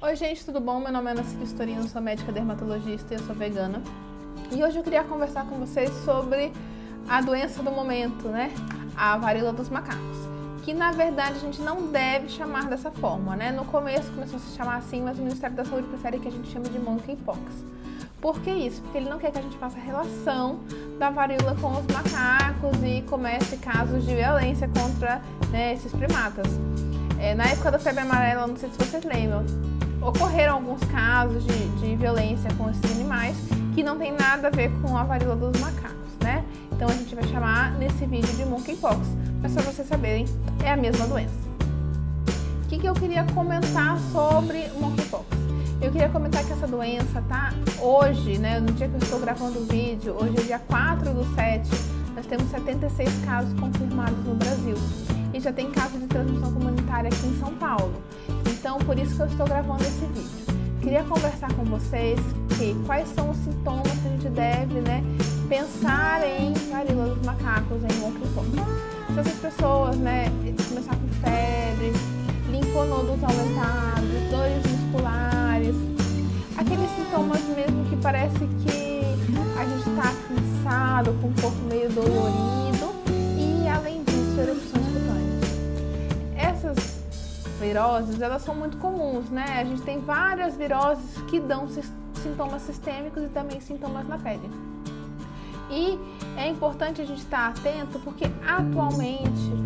Oi gente, tudo bom? Meu nome é Ana Cília Storino, sou médica dermatologista e eu sou vegana. E hoje eu queria conversar com vocês sobre a doença do momento, né? A varíola dos macacos. Que na verdade a gente não deve chamar dessa forma, né? No começo começou a se chamar assim, mas o Ministério da Saúde prefere que a gente chame de monkeypox. Por que isso? Porque ele não quer que a gente faça relação da varíola com os macacos e comece casos de violência contra, né, esses primatas. Na época da febre amarela, não sei se vocês lembram, ocorreram alguns casos de violência com esses animais que não tem nada a ver com a varíola dos macacos, né? Então a gente vai chamar nesse vídeo de monkeypox, mas para vocês saberem, é a mesma doença. O que eu queria comentar sobre o monkeypox? Eu queria comentar que essa doença tá hoje, né, no dia que eu estou gravando o vídeo, hoje é dia 4/7, nós temos 76 casos confirmados no Brasil. E já tem caso de transmissão comunitária aqui em São Paulo. Então, por isso que eu estou gravando esse vídeo. Queria conversar com vocês quais são os sintomas que a gente deve, né, pensar em varíola dos macacos, em monkeypox. Se essas pessoas, né, começar com febre, linfonodos aumentados, dores musculares, aqueles sintomas mesmo que parece que a gente está cansado, com o corpo meio dolorido e, além disso, erupções cutâneas. Essas viroses, elas são muito comuns, né? A gente tem várias viroses que dão sintomas sistêmicos e também sintomas na pele. E é importante a gente estar atento porque atualmente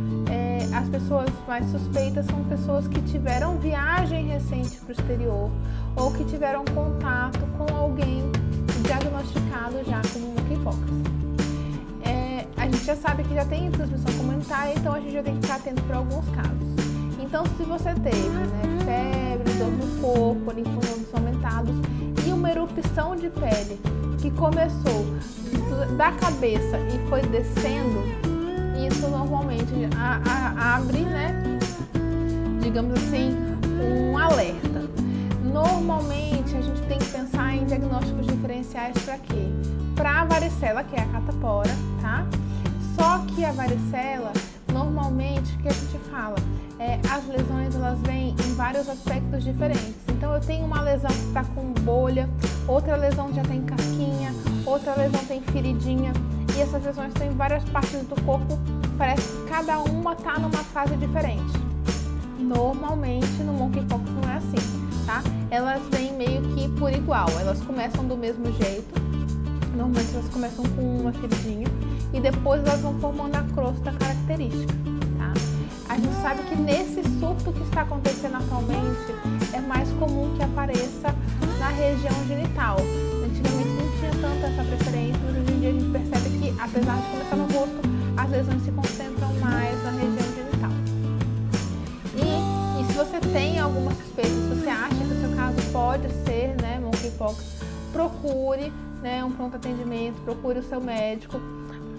as pessoas mais suspeitas são pessoas que tiveram viagem recente para o exterior ou que tiveram contato com alguém diagnosticado já com monkeypox. A gente já sabe que já tem transmissão comunitária, então a gente já tem que ficar atento para alguns casos. Então, se você teve, né, febre, dor no corpo, linfonodos aumentados e uma erupção de pele que começou da cabeça e foi descendo, isso normalmente abre, né, digamos assim, um alerta. Normalmente a gente tem que pensar em diagnósticos diferenciais para quê? Para a varicela, que é a catapora, tá? Só que a varicela, normalmente, o que a gente fala? As lesões, elas vêm em vários aspectos diferentes. Então, eu tenho uma lesão que está com bolha, outra lesão já tem casquinha, outra lesão tem feridinha. E essas lesões estão em várias partes do corpo, parece que cada uma está numa fase diferente. Normalmente, no monkeypox não é assim, tá? Elas vêm meio que por igual, elas começam do mesmo jeito. Normalmente elas começam com uma feridinha e depois elas vão formando a crosta característica, tá? A gente sabe que nesse surto que está acontecendo atualmente é mais comum que apareça na região genital. Antigamente não tinha tanto essa preferência, mas hoje em dia a gente percebe que, apesar de começar no rosto, as lesões se concentram mais na região genital. E se você tem alguma suspeita, se você acha que o seu caso pode ser, né, monkeypox, procure, né, um pronto atendimento, procure o seu médico.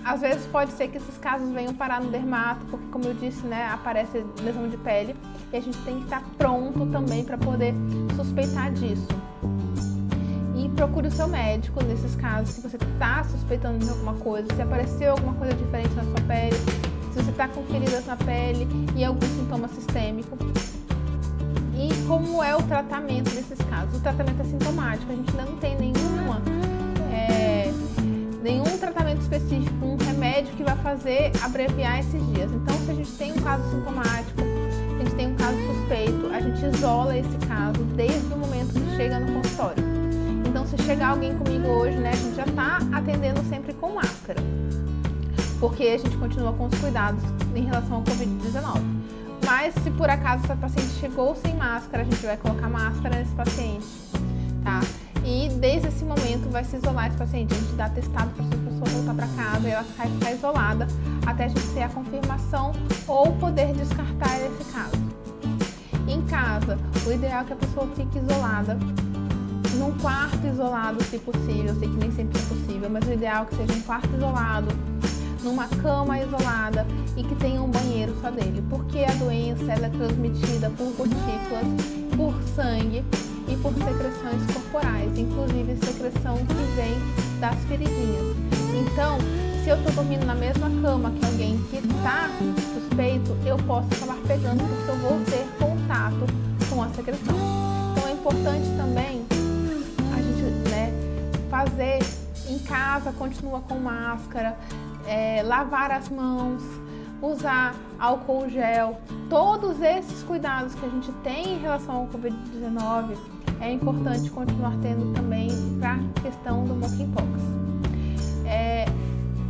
Às vezes pode ser que esses casos venham parar no dermato, porque, como eu disse, né, aparece lesão de pele e a gente tem que estar pronto também para poder suspeitar disso. E procure o seu médico nesses casos, se você está suspeitando de alguma coisa, se apareceu alguma coisa diferente na sua pele, se você está com feridas na pele e algum sintoma sistêmico. E como é o tratamento desses casos? O tratamento é sintomático, a gente ainda não tem nenhum tratamento específico, um remédio que vai fazer abreviar esses dias. Então, se a gente tem um caso sintomático, se a gente tem um caso suspeito, a gente isola esse caso desde o momento que chega no consultório. Então, se chegar alguém comigo hoje, né, a gente já está atendendo sempre com máscara, porque a gente continua com os cuidados em relação ao Covid-19. Mas se por acaso essa paciente chegou sem máscara, a gente vai colocar máscara nesse paciente, tá? E desde esse momento vai se isolar esse paciente, a gente dá atestado para essa pessoa voltar para casa e ela vai ficar isolada até a gente ter a confirmação ou poder descartar esse caso. Em casa, o ideal é que a pessoa fique isolada, num quarto isolado se possível, eu sei que nem sempre é possível, mas o ideal é que seja um quarto isolado, numa cama isolada e que tenha um banheiro só dele, porque a doença ela é transmitida por gotículas, por sangue e por secreções corporais, inclusive secreção que vem das feridinhas. Então, se eu estou dormindo na mesma cama que alguém que está suspeito, eu posso acabar pegando porque eu vou ter contato com a secreção. Então é importante importante também a gente, né, fazer em casa, continua com máscara, lavar as mãos, usar álcool gel. Todos esses cuidados que a gente tem em relação ao Covid-19 é importante continuar tendo também para a questão do monkeypox.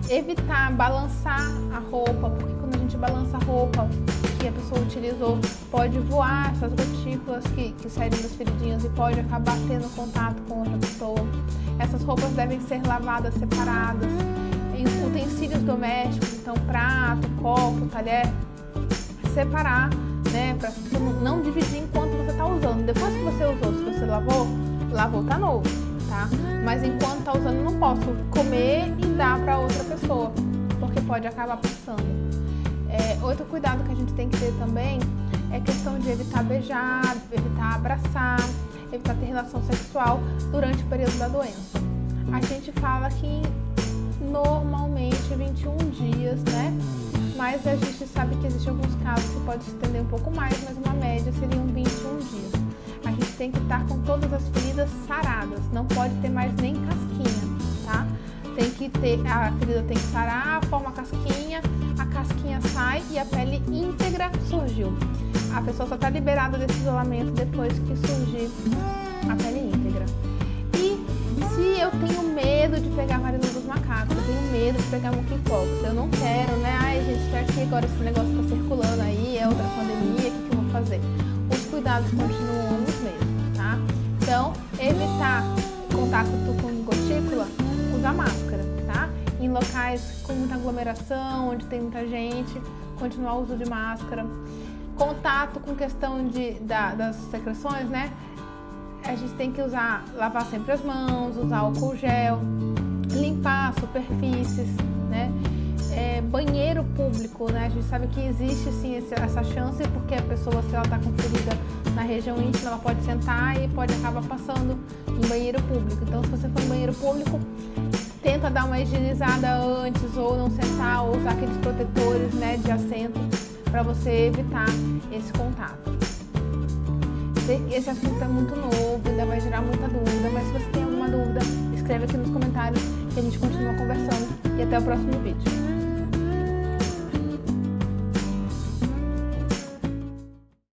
Evitar balançar a roupa, porque quando a gente balança a roupa que a pessoa utilizou, pode voar essas gotículas que saíram das feridinhas e pode acabar tendo contato com outra pessoa. Essas roupas devem ser lavadas separadas. Utensílios domésticos, então prato, copo, talher, separar, né, para não dividir enquanto você está usando. Depois que você usou, se você lavou, tá novo, tá? Mas enquanto tá usando, não posso comer e dar para outra pessoa, porque pode acabar passando. Outro cuidado que a gente tem que ter também é questão de evitar beijar, evitar abraçar, evitar ter relação sexual durante o período da doença. A gente fala que normalmente 21 dias, né? Mas a gente sabe que existem alguns casos que pode se estender um pouco mais, mas uma média seriam 21 dias. A gente tem que estar com todas as feridas saradas, não pode ter mais nem casquinha, tá? A ferida tem que sarar, forma a casquinha sai e a pele íntegra surgiu. A pessoa só está liberada desse isolamento depois que surgir a pele íntegra. E se eu tenho medo de pegar a varíola dos macacos, eu tenho medo de pegar monkeypox, eu não quero, né? Ai, gente, tá aqui agora, esse negócio tá circulando aí, é outra pandemia, o que eu vou fazer? Os cuidados continuam os mesmos, tá? Então, evitar contato com gotícula, usar máscara, tá? Em locais com muita aglomeração, onde tem muita gente, continuar o uso de máscara. Contato com questão das secreções, né? A gente tem que lavar sempre as mãos, usar álcool gel, limpar superfícies, né? Banheiro público, né? A gente sabe que existe sim essa chance, porque a pessoa, se ela está com ferida na região íntima, ela pode sentar e pode acabar passando em banheiro público. Então, se você for em banheiro público, tenta dar uma higienizada antes, ou não sentar, ou usar aqueles protetores, né, de assento, para você evitar esse contato. Esse assunto é muito novo, ainda vai gerar muita dúvida, mas se você tem alguma dúvida, escreve aqui nos comentários que a gente continua conversando. E até o próximo vídeo.